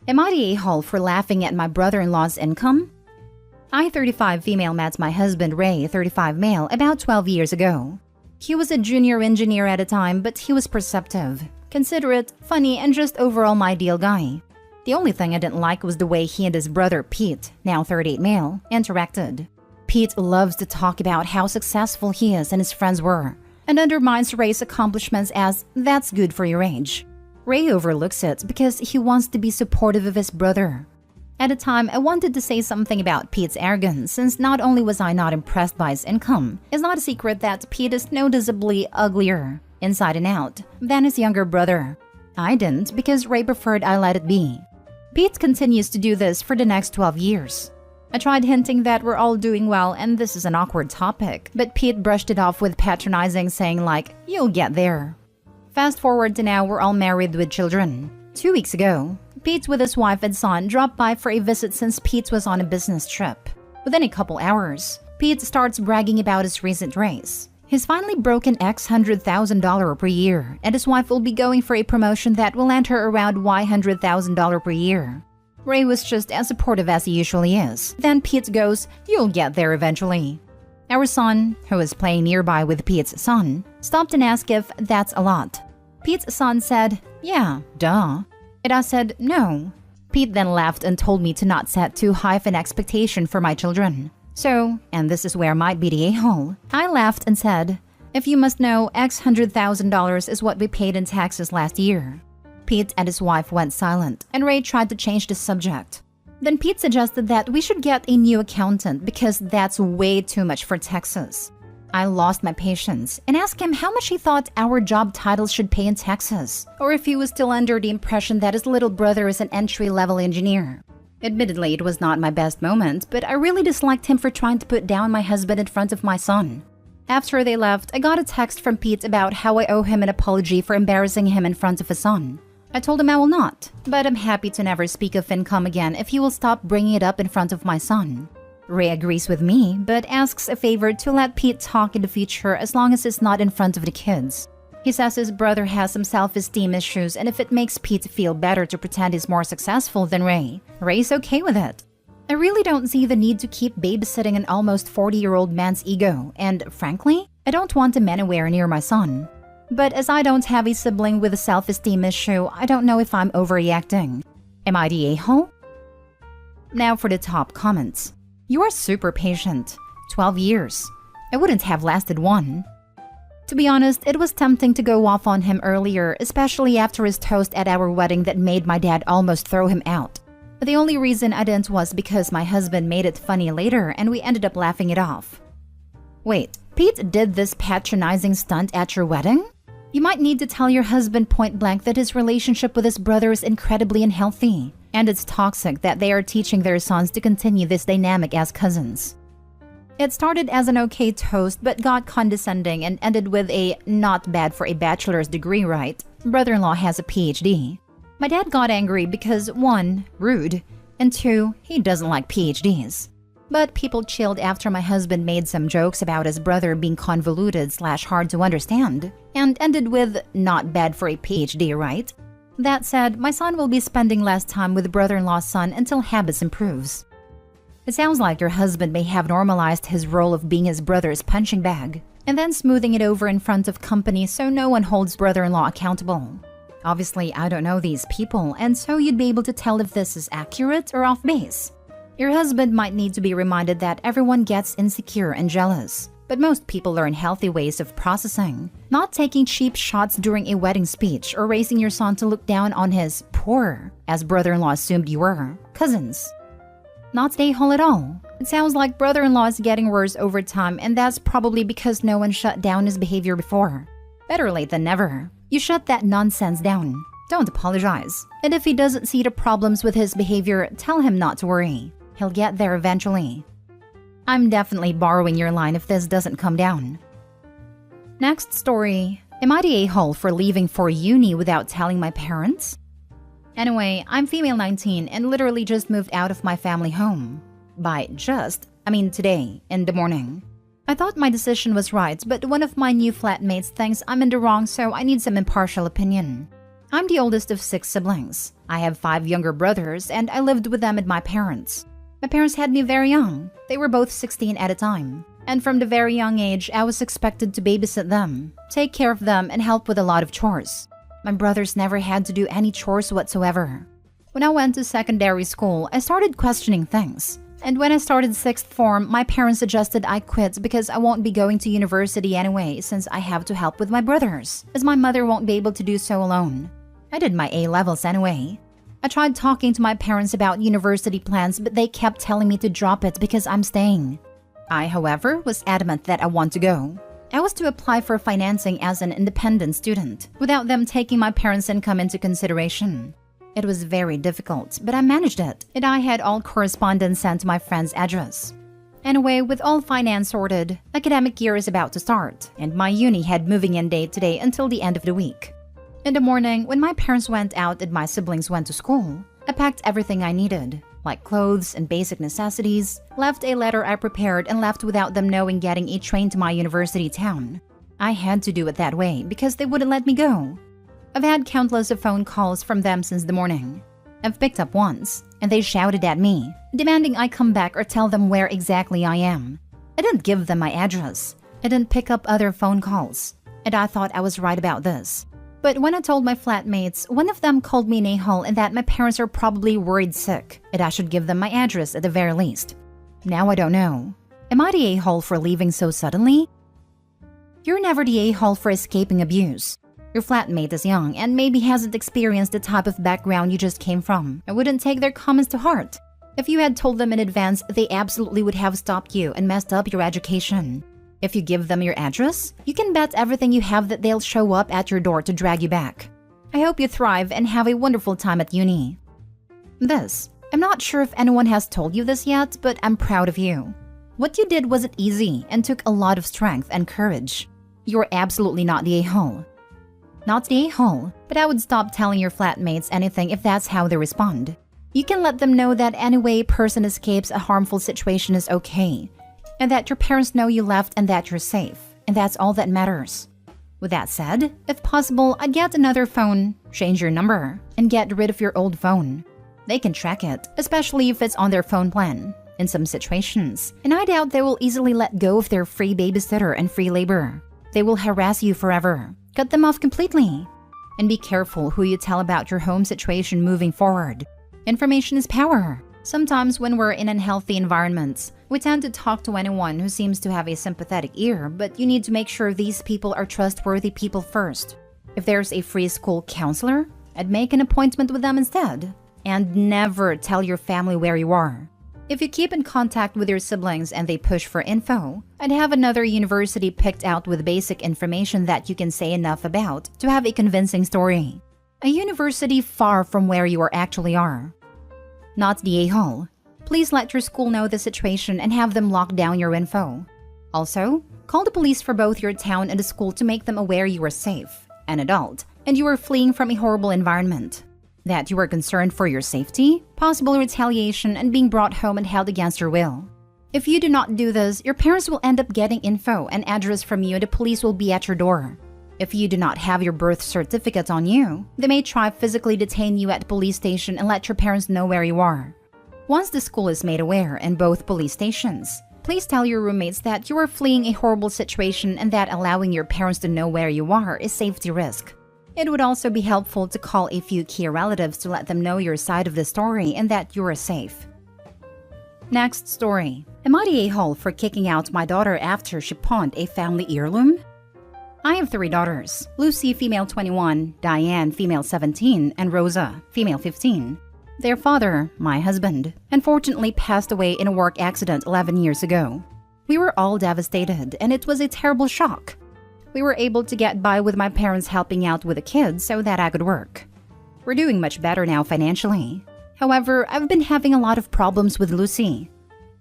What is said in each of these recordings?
Am I the a-hole for laughing at my brother-in-law's income? I, 35 female, met my husband Ray, 35 male, about 12 years ago. He was a junior engineer at the time, but he was perceptive, considerate, funny, and just overall my ideal guy. The only thing I didn't like was the way he and his brother Pete, now 38 male, interacted. Pete loves to talk about how successful he is and his friends were, and undermines Ray's accomplishments as that's good for your age. Ray overlooks it because he wants to be supportive of his brother. At the time, I wanted to say something about Pete's arrogance, since not only was I not impressed by his income, it's not a secret that Pete is noticeably uglier, inside and out, than his younger brother. I didn't because Ray preferred I let it be. Pete continues to do this for the next 12 years. I tried hinting that we're all doing well and this is an awkward topic, but Pete brushed it off with patronizing, saying like, "You'll get there." Fast forward to now, we're all married with children. 2 weeks ago, Pete with his wife and son dropped by for a visit since Pete was on a business trip. Within a couple hours, Pete starts bragging about his recent raise. He's finally broken X $100,000 per year, and his wife will be going for a promotion that will land her around Y $100,000 per year. Ray was just as supportive as he usually is. Then Pete goes, "You'll get there eventually." Our son, who is playing nearby with Pete's son, stopped and asked if that's a lot. Pete's son said, "Yeah, duh." And I said, "No." Pete then laughed and told me to not set too high of an expectation for my children. So, and this is where I might be the a-hole, I laughed and said, "If you must know, X $100,000 is what we paid in taxes last year." Pete and his wife went silent, and Ray tried to change the subject. Then Pete suggested that we should get a new accountant because that's way too much for Texas. I lost my patience and asked him how much he thought our job titles should pay in Texas, or if he was still under the impression that his little brother is an entry-level engineer. Admittedly, it was not my best moment, but I really disliked him for trying to put down my husband in front of my son. After they left, I got a text from Pete about how I owe him an apology for embarrassing him in front of his son. I told him I will not, but I'm happy to never speak of income again if he will stop bringing it up in front of my son. Ray agrees with me, but asks a favor to let Pete talk in the future as long as it's not in front of the kids. He says his brother has some self-esteem issues, and if it makes Pete feel better to pretend he's more successful than Ray, Ray's okay with it. I really don't see the need to keep babysitting an almost 40-year-old man's ego, and frankly, I don't want a man anywhere near my son. But as I don't have a sibling with a self-esteem issue, I don't know if I'm overreacting. Am I the a-hole? Now for the top comments. You are super patient. 12 years. I wouldn't have lasted one. To be honest, it was tempting to go off on him earlier, especially after his toast at our wedding that made my dad almost throw him out. But the only reason I didn't was because my husband made it funny later and we ended up laughing it off. Wait, Pete did this patronizing stunt at your wedding? You might need to tell your husband point blank that his relationship with his brother is incredibly unhealthy, and it's toxic that they are teaching their sons to continue this dynamic as cousins. It started as an okay toast but got condescending and ended with a "not bad for a bachelor's degree, right? Brother-in-law has a PhD." My dad got angry because 1. Rude, and 2. He doesn't like PhDs. But people chilled after my husband made some jokes about his brother being convoluted/hard to understand, and ended with "not bad for a PhD, right?" That said, my son will be spending less time with brother-in-law's son until habits improves. It sounds like your husband may have normalized his role of being his brother's punching bag, and then smoothing it over in front of company so no one holds brother-in-law accountable. Obviously, I don't know these people, and so you'd be able to tell if this is accurate or off base. Your husband might need to be reminded that everyone gets insecure and jealous, but most people learn healthy ways of processing, not taking cheap shots during a wedding speech or raising your son to look down on his poor, as brother-in-law assumed you were, cousins. Not the a-hole at all. It sounds like brother-in-law is getting worse over time, and that's probably because no one shut down his behavior before. Better late than never. You shut that nonsense down. Don't apologize. And if he doesn't see the problems with his behavior, tell him not to worry. He'll get there eventually. I'm definitely borrowing your line if this doesn't come down. Next story. Am I the a-hole for leaving for uni without telling my parents? Anyway, I'm female 19 and literally just moved out of my family home. By just, I mean today, in the morning. I thought my decision was right, but one of my new flatmates thinks I'm in the wrong, so I need some impartial opinion. I'm the oldest of 6 siblings. I have 5 younger brothers, and I lived with them and my parents. My parents had me very young. They were both 16 at a time. And from the very young age, I was expected to babysit them, take care of them, and help with a lot of chores. My brothers never had to do any chores whatsoever. When I went to secondary school, I started questioning things. And when I started 6th form, my parents suggested I quit because I won't be going to university anyway since I have to help with my brothers, as my mother won't be able to do so alone. I did my A-levels anyway. I tried talking to my parents about university plans, but they kept telling me to drop it because I'm staying. I, however, was adamant that I want to go. I was to apply for financing as an independent student, without them taking my parents' income into consideration. It was very difficult, but I managed it, and I had all correspondence sent to my friend's address. Anyway, with all finance sorted, academic year is about to start, and my uni had moving-in day today until the end of the week. In the morning, when my parents went out and my siblings went to school, I packed everything I needed, like clothes and basic necessities, left a letter I prepared, and left without them knowing, getting a train to my university town. I had to do it that way because they wouldn't let me go. I've had countless of phone calls from them since the morning. I've picked up once, and they shouted at me, demanding I come back or tell them where exactly I am. I didn't give them my address. I didn't pick up other phone calls, and I thought I was right about this. But when I told my flatmates, one of them called me an a-hole and that my parents are probably worried sick, and I should give them my address at the very least. Now I don't know. Am I the a-hole for leaving so suddenly? You're never the a-hole for escaping abuse. Your flatmate is young and maybe hasn't experienced the type of background you just came from. I wouldn't take their comments to heart. If you had told them in advance, they absolutely would have stopped you and messed up your education. If you give them your address, you can bet everything you have that they'll show up at your door to drag you back. I hope you thrive and have a wonderful time at uni. I'm not sure if anyone has told you this yet, but I'm proud of you. What you did wasn't easy and took a lot of strength and courage. You're absolutely not the a-hole. Not the a-hole, but I would stop telling your flatmates anything if that's how they respond. You can let them know that any way a person escapes a harmful situation is okay, and that your parents know you left and that you're safe, and that's all that matters. With that said, if possible, I'd get another phone, change your number, and get rid of your old phone. They can track it, especially if it's on their phone plan, in some situations, and I doubt they will easily let go of their free babysitter and free labor. They will harass you forever. Cut them off completely. And be careful who you tell about your home situation moving forward. Information is power. Sometimes when we're in unhealthy environments, we tend to talk to anyone who seems to have a sympathetic ear, but you need to make sure these people are trustworthy people first. If there's a free school counselor, I'd make an appointment with them instead. And never tell your family where you are. If you keep in contact with your siblings and they push for info, I'd have another university picked out with basic information that you can say enough about to have a convincing story. A university far from where you actually are. Not the a-hole. Please let your school know the situation and have them lock down your info. Also, call the police for both your town and the school to make them aware you are safe, an adult, and you are fleeing from a horrible environment. That you are concerned for your safety, possible retaliation, and being brought home and held against your will. If you do not do this, your parents will end up getting info and address from you and the police will be at your door. If you do not have your birth certificate on you, they may try physically detain you at the police station and let your parents know where you are. Once the school is made aware and both police stations, please tell your roommates that you are fleeing a horrible situation and that allowing your parents to know where you are is safety risk. It would also be helpful to call a few key relatives to let them know your side of the story and that you are safe. Next story. Am I the a-hole for kicking out my daughter after she pawned a family heirloom? I have 3 daughters, Lucy, female 21, Diane, female 17, and Rosa, female 15. Their father, my husband, unfortunately passed away in a work accident 11 years ago. We were all devastated, and it was a terrible shock. We were able to get by with my parents helping out with the kids so that I could work. We're doing much better now financially. However, I've been having a lot of problems with Lucy.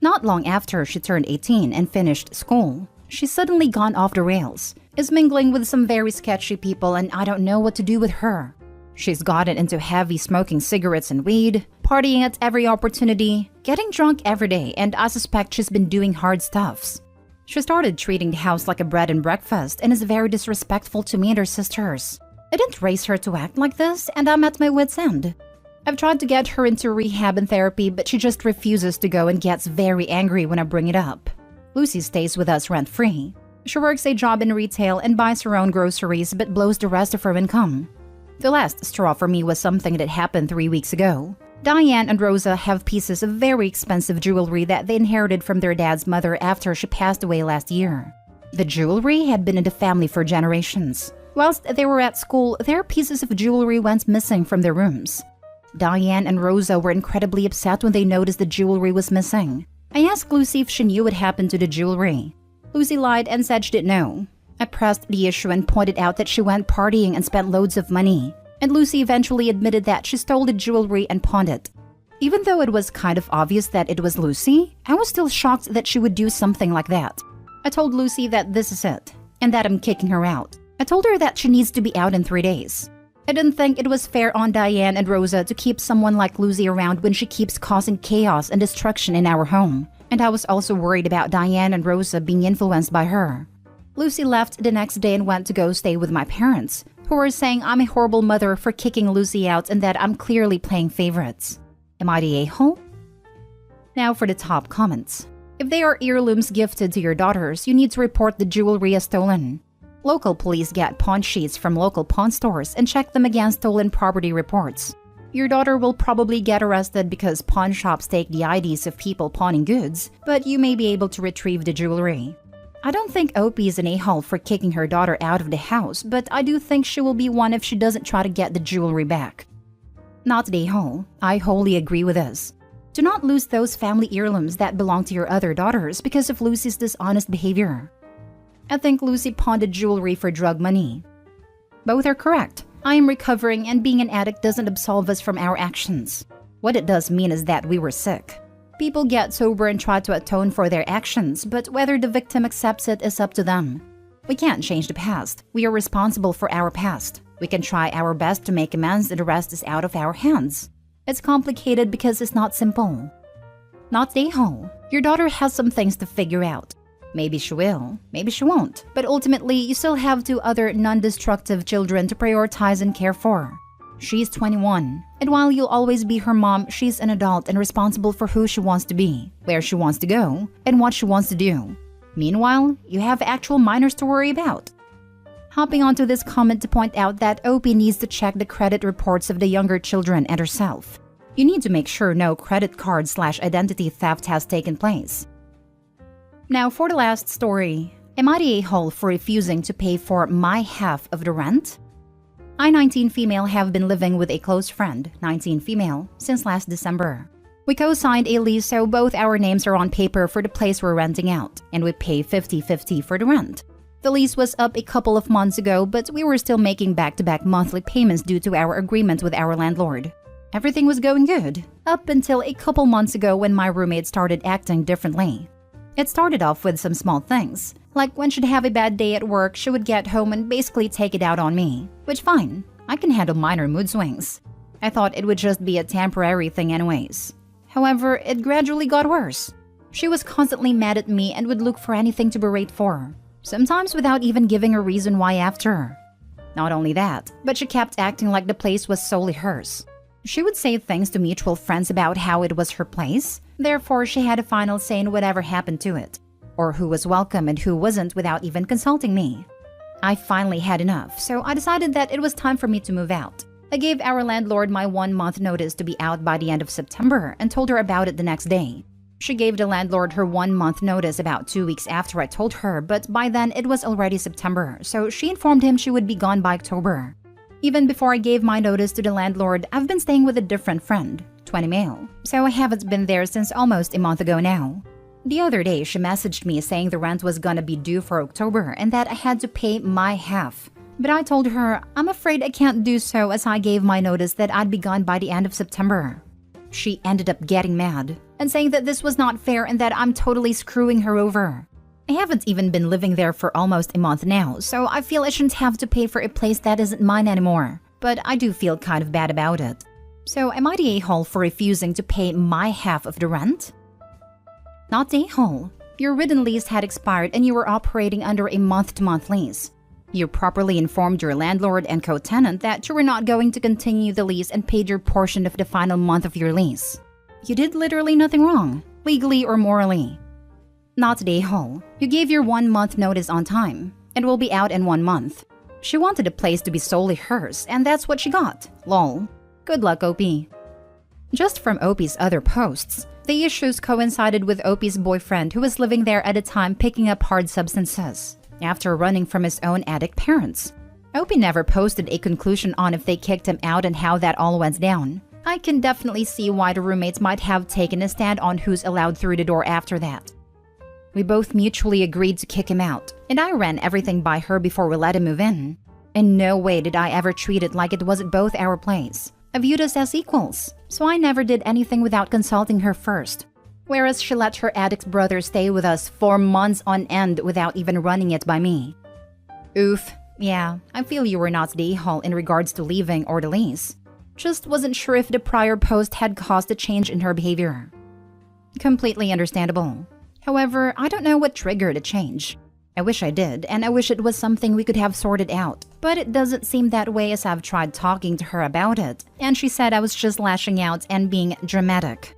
Not long after she turned 18 and finished school, she's suddenly gone off the rails, is mingling with some very sketchy people, and I don't know what to do with her. She's gotten into heavy smoking cigarettes and weed, partying at every opportunity, getting drunk every day, and I suspect she's been doing hard stuffs. She started treating the house like a bread and breakfast and is very disrespectful to me and her sisters. I didn't raise her to act like this, and I'm at my wit's end. I've tried to get her into rehab and therapy, but she just refuses to go and gets very angry when I bring it up. Lucy stays with us rent-free. She works a job in retail and buys her own groceries but blows the rest of her income. The last straw for me was something that happened 3 weeks ago. Diane and Rosa have pieces of very expensive jewelry that they inherited from their dad's mother after she passed away last year. The jewelry had been in the family for generations. Whilst they were at school, their pieces of jewelry went missing from their rooms. Diane and Rosa were incredibly upset when they noticed the jewelry was missing. I asked Lucy if she knew what happened to the jewelry. Lucy lied and said she didn't know. I pressed the issue and pointed out that she went partying and spent loads of money. And Lucy eventually admitted that she stole the jewelry and pawned it. Even though it was kind of obvious that it was Lucy, I was still shocked that she would do something like that. I told Lucy that this is it, and that I'm kicking her out. I told her that she needs to be out in 3 days. I didn't think it was fair on Diane and Rosa to keep someone like Lucy around when she keeps causing chaos and destruction in our home. And I was also worried about Diane and Rosa being influenced by her. Lucy left the next day and went to go stay with my parents, who were saying I'm a horrible mother for kicking Lucy out and that I'm clearly playing favorites. Am I the a-hole? Now for the top comments. If they are heirlooms gifted to your daughters, you need to report the jewelry as stolen. Local police get pawn sheets from local pawn stores and check them against stolen property reports. Your daughter will probably get arrested because pawn shops take the IDs of people pawning goods, but you may be able to retrieve the jewelry. I don't think Opie is an a-hole for kicking her daughter out of the house, but I do think she will be one if she doesn't try to get the jewelry back. Not the a-hole. I wholly agree with this. Do not lose those family heirlooms that belong to your other daughters because of Lucy's dishonest behavior. I think Lucy pawned the jewelry for drug money. Both are correct. I am recovering, and being an addict doesn't absolve us from our actions. What it does mean is that we were sick. People get sober and try to atone for their actions, but whether the victim accepts it is up to them. We can't change the past. We are responsible for our past. We can try our best to make amends, and the rest is out of our hands. It's complicated because it's not simple. Not the a-hole. Your daughter has some things to figure out. Maybe she will, maybe she won't, but ultimately you still have 2 other non-destructive children to prioritize and care for. She's 21, and while you'll always be her mom, she's an adult and responsible for who she wants to be, where she wants to go, and what she wants to do. Meanwhile, you have actual minors to worry about. Hopping onto this comment to point out that Opie needs to check the credit reports of the younger children and herself. You need to make sure no credit card/identity theft has taken place. Now for the last story. Am I the a-hole for refusing to pay for my half of the rent? I, 19 female, have been living with a close friend, 19 female, since last December. We co-signed a lease so both our names are on paper for the place we're renting out, and we pay 50-50 for the rent. The lease was up a couple of months ago, but we were still making back-to-back monthly payments due to our agreement with our landlord. Everything was going good, up until a couple months ago when my roommate started acting differently. It started off with some small things, like when she'd have a bad day at work, she would get home and basically take it out on me, which fine, I can handle minor mood swings. I thought it would just be a temporary thing anyways. However, it gradually got worse. She was constantly mad at me and would look for anything to berate for, sometimes without even giving a reason why after. Not only that, but she kept acting like the place was solely hers. She would say things to mutual friends about how it was her place, therefore she had a final say in whatever happened to it, or who was welcome and who wasn't without even consulting me. I finally had enough, so I decided that it was time for me to move out. I gave our landlord my 1-month notice to be out by the end of September and told her about it the next day. She gave the landlord her 1-month notice about 2 weeks after I told her, but by then it was already September, so she informed him she would be gone by October. Even before I gave my notice to the landlord, I've been staying with a different friend, 20 male, so I haven't been there since almost a month ago now. The other day, she messaged me saying the rent was gonna be due for October and that I had to pay my half. But I told her, I'm afraid I can't do so as I gave my notice that I'd be gone by the end of September. She ended up getting mad and saying that this was not fair and that I'm totally screwing her over. I haven't even been living there for almost a month now, so I feel I shouldn't have to pay for a place that isn't mine anymore. But I do feel kind of bad about it. So am I the a-hole for refusing to pay my half of the rent? Not the a-hole. Your written lease had expired and you were operating under a month-to-month lease. You properly informed your landlord and co-tenant that you were not going to continue the lease and paid your portion of the final month of your lease. You did literally nothing wrong, legally or morally. Not the whole. You gave your 1 month notice on time and will be out in 1 month. She wanted the place to be solely hers, and that's what she got. Lol. Good luck, OP. Just from OP's other posts, the issues coincided with OP's boyfriend who was living there at a time picking up hard substances after running from his own addict parents. OP never posted a conclusion on if they kicked him out and how that all went down. I can definitely see why the roommates might have taken a stand on who's allowed through the door after that. We both mutually agreed to kick him out, and I ran everything by her before we let him move in. In no way did I ever treat it like it was both our place. I viewed us as equals, so I never did anything without consulting her first. Whereas she let her addict brother stay with us for months on end without even running it by me. Oof, yeah, I feel you were not the a-hole in regards to leaving or the lease. Just wasn't sure if the prior post had caused a change in her behavior. Completely understandable. However, I don't know what triggered a change. I wish I did, and I wish it was something we could have sorted out. But it doesn't seem that way as I've tried talking to her about it, and she said I was just lashing out and being dramatic.